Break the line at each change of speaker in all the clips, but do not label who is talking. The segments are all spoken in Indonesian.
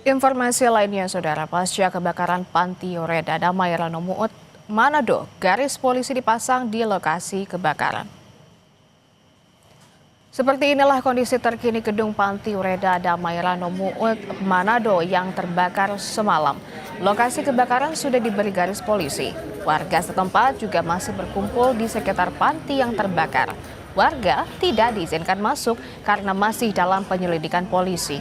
Informasi lainnya, Saudara, pasca kebakaran Panti Oreda Damai Rano Muut, Manado, garis polisi dipasang di lokasi kebakaran. Seperti inilah kondisi terkini gedung Panti Oreda Damai Rano Muut, Manado yang terbakar semalam. Lokasi kebakaran sudah diberi garis polisi. Warga setempat juga masih berkumpul di sekitar panti yang terbakar. Warga tidak diizinkan masuk karena masih dalam penyelidikan polisi.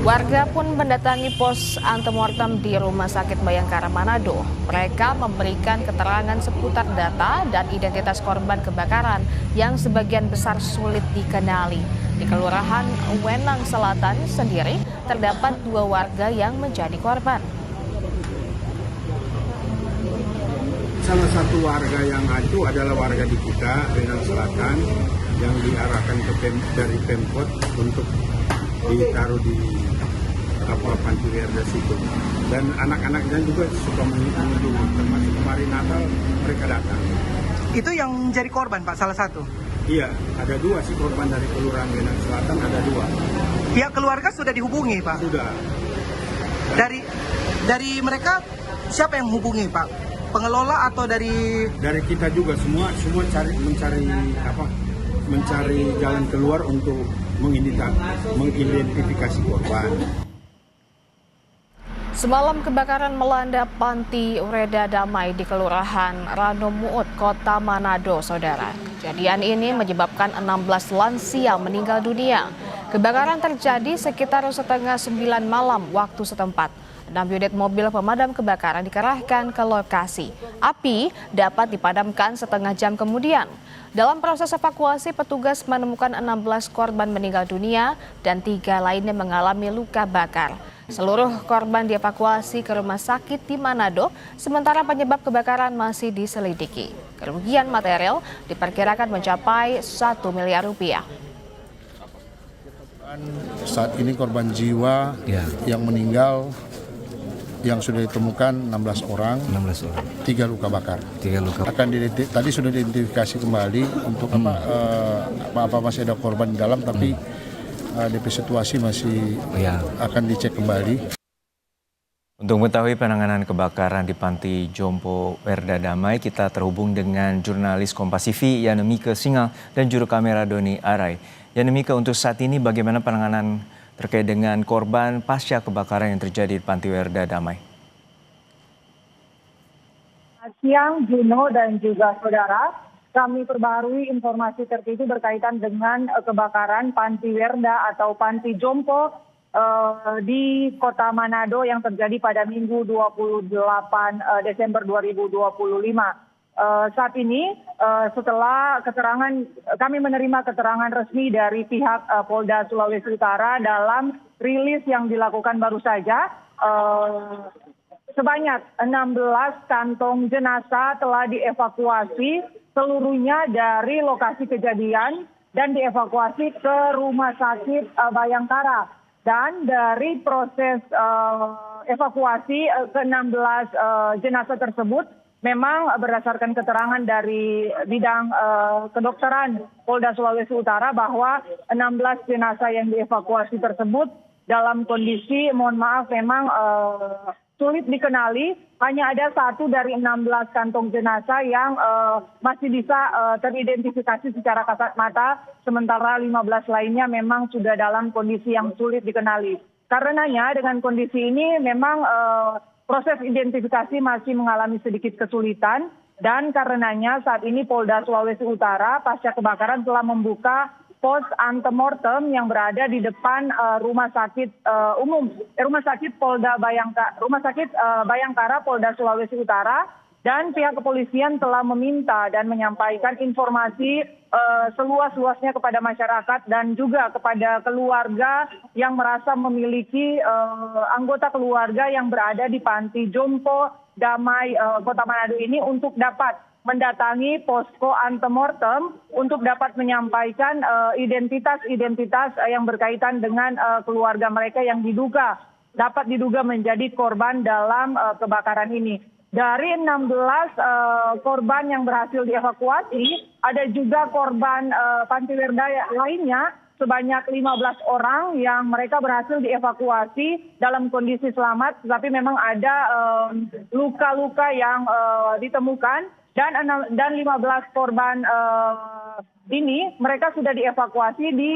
Warga pun mendatangi pos antemortem di Rumah Sakit Bayangkara Manado. Mereka memberikan keterangan seputar data dan identitas korban kebakaran yang sebagian besar sulit dikenali. Di Kelurahan Wenang Selatan sendiri terdapat 2 warga yang menjadi korban.
Salah satu warga yang itu adalah warga di kita, Wenang Selatan, yang diarahkan dari Pemkot untuk ditaruh di Panti Oreda situ. Dan anak-anaknya juga suka mengunjungi, termasuk kemarin Natal mereka datang.
Itu yang menjadi korban, Pak, salah satu?
Iya, ada 2 sih korban dari Kelurahan Wenang Selatan, ada 2.
Pihak keluarga sudah dihubungi, Pak?
Sudah.
Dari mereka siapa yang menghubungi, Pak? Pengelola atau dari
kita juga semua mencari jalan keluar untuk mengidentifikasi korban.
Semalam kebakaran melanda Panti Oreda Damai di Kelurahan Rano Muut, Kota Manado, Saudara. Kejadian ini menyebabkan 16 lansia meninggal dunia. Kebakaran terjadi sekitar setengah 9 malam waktu setempat. 6 unit mobil pemadam kebakaran dikerahkan ke lokasi. Api dapat dipadamkan setengah jam kemudian. Dalam proses evakuasi, petugas menemukan 16 korban meninggal dunia dan 3 lainnya mengalami luka bakar. Seluruh korban dievakuasi ke rumah sakit di Manado, sementara penyebab kebakaran masih diselidiki. Kerugian material diperkirakan mencapai 1 miliar rupiah.
Saat ini korban jiwa yang meninggal yang sudah ditemukan 16 orang, 3 luka bakar. Tadi sudah diidentifikasi kembali untuk apa masih ada korban di dalam, tapi DP situasi masih akan dicek kembali.
Untuk mengetahui penanganan kebakaran di Panti Jompo Oreda Damai, kita terhubung dengan jurnalis Kompas TV Yanemike Singal dan juru kamera Doni Arai. Yanemike, untuk saat ini bagaimana penanganan terkait dengan korban pasca kebakaran yang terjadi di Panti Oreda Damai?
Siang, Juno dan juga saudara, kami perbarui informasi terkini berkaitan dengan kebakaran Panti Oreda atau Panti Jompo di Kota Manado yang terjadi pada Minggu 28 Desember 2025. Saat ini setelah kami menerima keterangan resmi dari pihak Polda Sulawesi Utara dalam rilis yang dilakukan baru saja, sebanyak 16 kantong jenazah telah dievakuasi seluruhnya dari lokasi kejadian dan dievakuasi ke Rumah Sakit Bayangkara. Dan dari proses evakuasi ke-16 jenazah tersebut, memang berdasarkan keterangan dari bidang kedokteran Polda Sulawesi Utara bahwa 16 jenazah yang dievakuasi tersebut dalam kondisi, mohon maaf, memang sulit dikenali. Hanya ada 1 dari 16 kantong jenazah yang masih bisa teridentifikasi secara kasat mata, sementara 15 lainnya memang sudah dalam kondisi yang sulit dikenali. Karenanya dengan kondisi ini memang proses identifikasi masih mengalami sedikit kesulitan, dan karenanya saat ini Polda Sulawesi Utara pasca kebakaran telah membuka pos antemortem yang berada di depan Rumah Sakit Rumah Sakit Bayangkara Polda Sulawesi Utara, dan pihak kepolisian telah meminta dan menyampaikan informasi seluas-luasnya kepada masyarakat dan juga kepada keluarga yang merasa memiliki anggota keluarga yang berada di Panti Jompo Damai Kota Manado ini untuk dapat mendatangi posko antemortem untuk dapat menyampaikan identitas yang berkaitan dengan keluarga mereka yang dapat diduga menjadi korban dalam kebakaran ini. Dari 16 korban yang berhasil dievakuasi, ada juga korban panti werda lainnya sebanyak 15 orang yang mereka berhasil dievakuasi dalam kondisi selamat, tetapi memang ada luka-luka yang ditemukan dan 15 korban ini mereka sudah dievakuasi di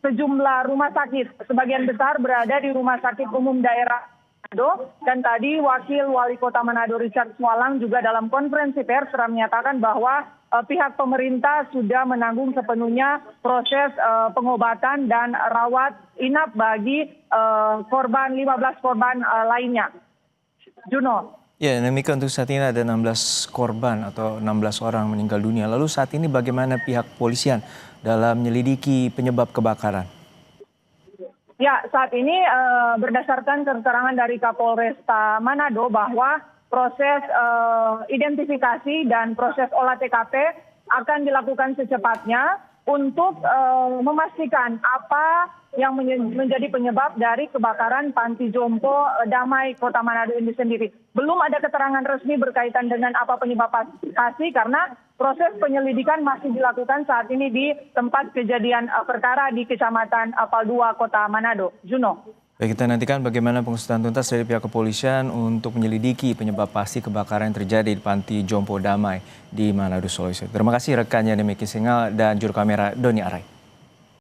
sejumlah rumah sakit. Sebagian besar berada di Rumah Sakit Umum Daerah Manado, dan tadi Wakil Wali Kota Manado Richard Swalang juga dalam konferensi pers telah menyatakan bahwa pihak pemerintah sudah menanggung sepenuhnya proses pengobatan dan rawat inap bagi 15 korban lainnya. Juno.
Ya, demikian untuk saat ini ada 16 korban atau 16 orang meninggal dunia. Lalu saat ini bagaimana pihak polisian dalam menyelidiki penyebab kebakaran?
Ya, saat ini berdasarkan keterangan dari Kapolresta Manado bahwa proses identifikasi dan proses olah TKP akan dilakukan secepatnya untuk memastikan apa yang menjadi penyebab dari kebakaran Panti Jompo Damai Kota Manado ini sendiri. Belum ada keterangan resmi berkaitan dengan apa penyebab pasti karena proses penyelidikan masih dilakukan saat ini di tempat kejadian perkara di Kecamatan Paldua Kota Manado. Juno.
Baik, kita nantikan bagaimana pengusutan tuntas dari pihak kepolisian untuk menyelidiki penyebab pasti kebakaran yang terjadi di Panti Jompo Damai di Manado, Sulawesi. Terima kasih rekannya Demi Kisingal dan juru kamera Doni Arai.